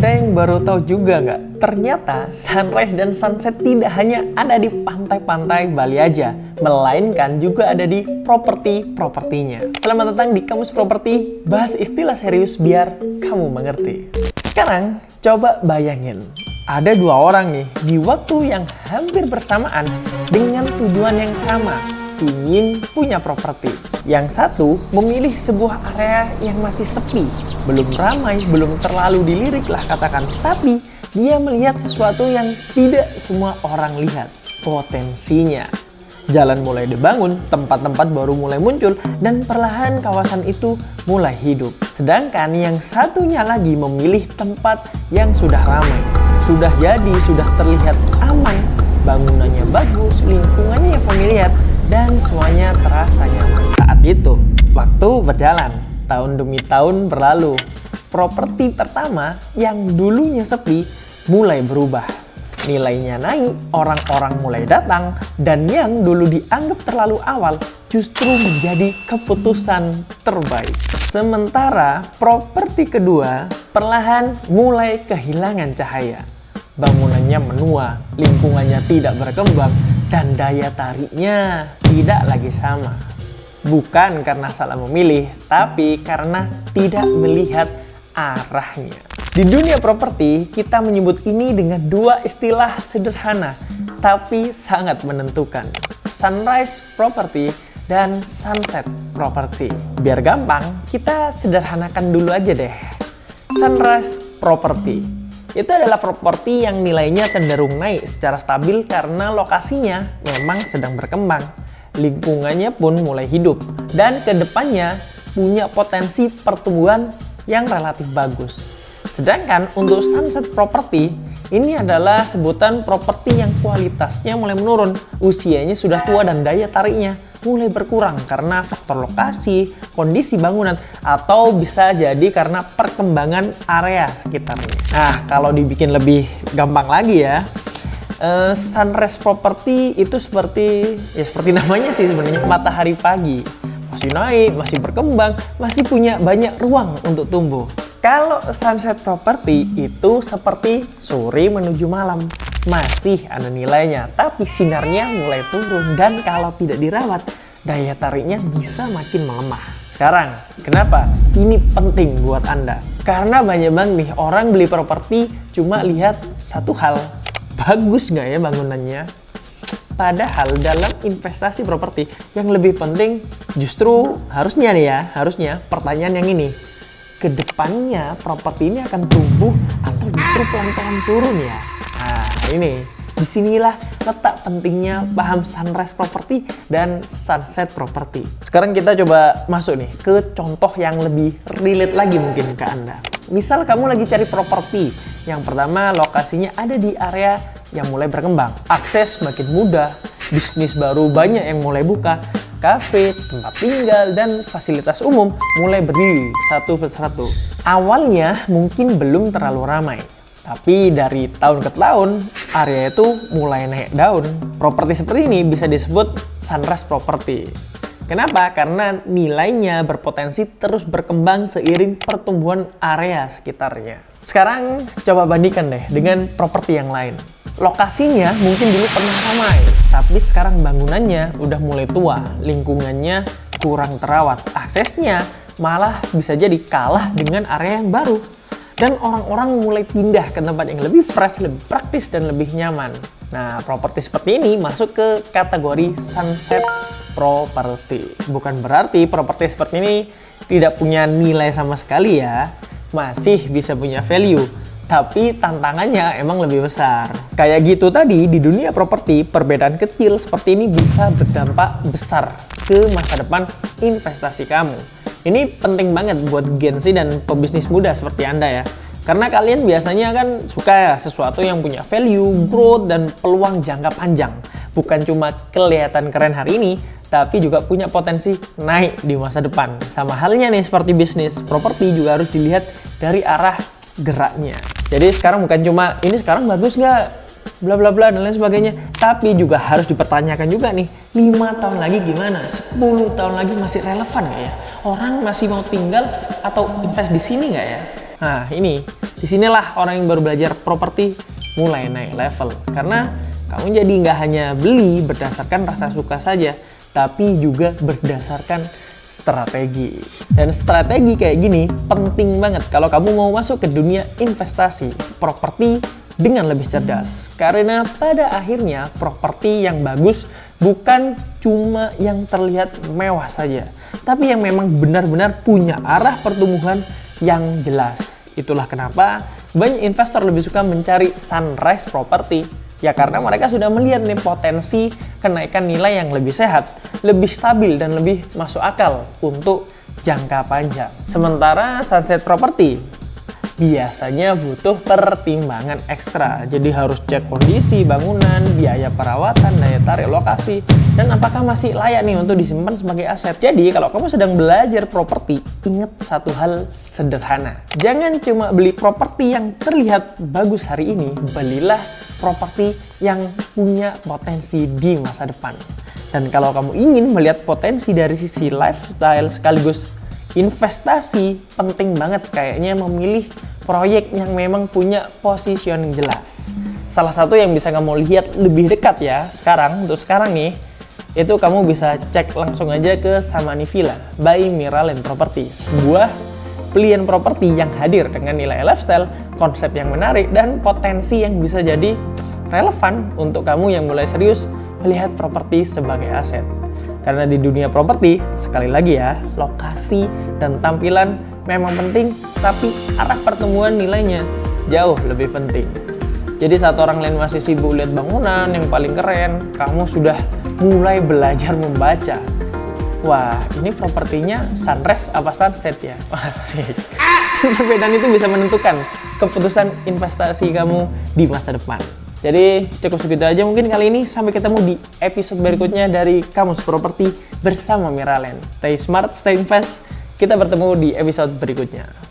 Ada yang baru tahu juga nggak? Ternyata sunrise dan sunset tidak hanya ada di pantai-pantai Bali aja, melainkan juga ada di properti-propertinya. Selamat datang di Kamus Properti, bahas istilah serius biar kamu mengerti. Sekarang coba bayangin, ada dua orang nih di waktu yang hampir bersamaan dengan tujuan yang sama, ingin punya properti. Yang satu memilih sebuah area yang masih sepi, belum ramai, belum terlalu dilirik lah katakan, tapi dia melihat sesuatu yang tidak semua orang lihat, potensinya. Jalan mulai dibangun, tempat-tempat baru mulai muncul, dan perlahan kawasan itu mulai hidup. Sedangkan yang satunya lagi memilih tempat yang sudah ramai, sudah jadi, sudah terlihat aman, bangunannya bagus, lingkungannya yang familiar, dan semuanya terasa nyaman. Saat itu, waktu berjalan, tahun demi tahun berlalu. Properti pertama yang dulunya sepi mulai berubah. Nilainya naik, orang-orang mulai datang, dan yang dulu dianggap terlalu awal justru menjadi keputusan terbaik. Sementara properti kedua perlahan mulai kehilangan cahaya. Bangunannya menua, lingkungannya tidak berkembang, dan daya tariknya tidak lagi sama. Bukan karena salah memilih, tapi karena tidak melihat arahnya. Di dunia properti, kita menyebut ini dengan dua istilah sederhana, tapi sangat menentukan. Sunrise property dan sunset property. Biar gampang, kita sederhanakan dulu aja deh. Sunrise property itu adalah properti yang nilainya cenderung naik secara stabil karena lokasinya memang sedang berkembang. Lingkungannya pun mulai hidup dan kedepannya punya potensi pertumbuhan yang relatif bagus. Sedangkan untuk sunset property, ini adalah sebutan properti yang kualitasnya mulai menurun, usianya sudah tua dan daya tariknya mulai berkurang karena faktor lokasi, kondisi bangunan, atau bisa jadi karena perkembangan area sekitarnya. Nah, kalau dibikin lebih gampang lagi ya, sunrise property itu seperti namanya sih sebenarnya, matahari pagi. Masih naik, masih berkembang, masih punya banyak ruang untuk tumbuh. Kalau sunset property itu seperti sore menuju malam. Masih ada nilainya, tapi sinarnya mulai turun dan kalau tidak dirawat, daya tariknya bisa makin melemah. Sekarang, kenapa ini penting buat Anda? Karena banyak banget nih orang beli properti cuma lihat satu hal, bagus nggak ya bangunannya? Padahal dalam investasi properti yang lebih penting justru harusnya pertanyaan yang ini. Kedepannya properti ini akan tumbuh atau justru pelan-pelan turun ya? Nah ini, disinilah letak pentingnya paham sunrise property dan sunset property. Sekarang kita coba masuk nih ke contoh yang lebih relate lagi mungkin ke Anda. Misal kamu lagi cari properti, yang pertama lokasinya ada di area yang mulai berkembang, akses makin mudah, bisnis baru banyak yang mulai buka, kafe, tempat tinggal, dan fasilitas umum mulai berdiri satu persatu. Awalnya mungkin belum terlalu ramai, tapi dari tahun ke tahun area itu mulai naik daun. Properti seperti ini bisa disebut sunrise property. Kenapa? Karena nilainya berpotensi terus berkembang seiring pertumbuhan area sekitarnya. Sekarang coba bandingkan deh dengan properti yang lain. Lokasinya mungkin dulu pernah ramai, tapi sekarang bangunannya udah mulai tua, lingkungannya kurang terawat, aksesnya malah bisa jadi kalah dengan area yang baru. Dan orang-orang mulai pindah ke tempat yang lebih fresh, lebih praktis, dan lebih nyaman. Nah, properti seperti ini masuk ke kategori sunset property. Bukan berarti properti seperti ini tidak punya nilai sama sekali ya. Masih bisa punya value, tapi tantangannya emang lebih besar. Kayak gitu tadi, di dunia properti, perbedaan kecil seperti ini bisa berdampak besar ke masa depan investasi kamu. Ini penting banget buat Gen Z dan pebisnis muda seperti Anda ya. Karena kalian biasanya kan suka ya sesuatu yang punya value, growth, dan peluang jangka panjang. Bukan cuma kelihatan keren hari ini, tapi juga punya potensi naik di masa depan. Sama halnya nih seperti bisnis, properti juga harus dilihat dari arah geraknya. Jadi sekarang bukan cuma ini sekarang bagus nggak, bla bla bla dan lain sebagainya, tapi juga harus dipertanyakan juga nih, 5 tahun lagi gimana, 10 tahun lagi masih relevan nggak ya? Orang masih mau tinggal atau invest di sini nggak ya? Nah ini, disinilah orang yang baru belajar properti mulai naik level. Karena kamu jadi nggak hanya beli berdasarkan rasa suka saja, tapi juga berdasarkan strategi. Dan strategi kayak gini penting banget kalau kamu mau masuk ke dunia investasi properti dengan lebih cerdas. Karena pada akhirnya properti yang bagus bukan cuma yang terlihat mewah saja, tapi yang memang benar-benar punya arah pertumbuhan yang jelas. Itulah kenapa banyak investor lebih suka mencari sunrise property. Ya karena mereka sudah melihat nih potensi kenaikan nilai yang lebih sehat, lebih stabil, dan lebih masuk akal untuk jangka panjang. Sementara sunset property biasanya butuh pertimbangan ekstra. Jadi harus cek kondisi bangunan, biaya perawatan, daya tarik lokasi, dan apakah masih layak nih untuk disimpan sebagai aset. Jadi kalau kamu sedang belajar properti, ingat satu hal sederhana. Jangan cuma beli properti yang terlihat bagus hari ini, belilah properti yang punya potensi di masa depan. Dan kalau kamu ingin melihat potensi dari sisi lifestyle sekaligus investasi, penting banget kayaknya memilih proyek yang memang punya positioning jelas. Salah satu yang bisa kamu lihat lebih dekat ya untuk sekarang nih, itu kamu bisa cek langsung aja ke Samani Villa by Miralend Property. Sebuah pilihan properti yang hadir dengan nilai lifestyle, konsep yang menarik, dan potensi yang bisa jadi relevan untuk kamu yang mulai serius melihat properti sebagai aset. Karena di dunia properti, sekali lagi ya, lokasi dan tampilan memang penting, tapi arah pertumbuhan nilainya jauh lebih penting. Jadi saat orang lain masih sibuk lihat bangunan yang paling keren, kamu sudah mulai belajar membaca. Wah, ini propertinya sunrise apa sunset ya? Asik. Perbedaan itu bisa menentukan keputusan investasi kamu di masa depan. Jadi cukup segitu aja mungkin kali ini. Sampai ketemu di episode berikutnya dari Kamus Properti bersama Miralend. Stay smart, stay invest. Kita bertemu di episode berikutnya.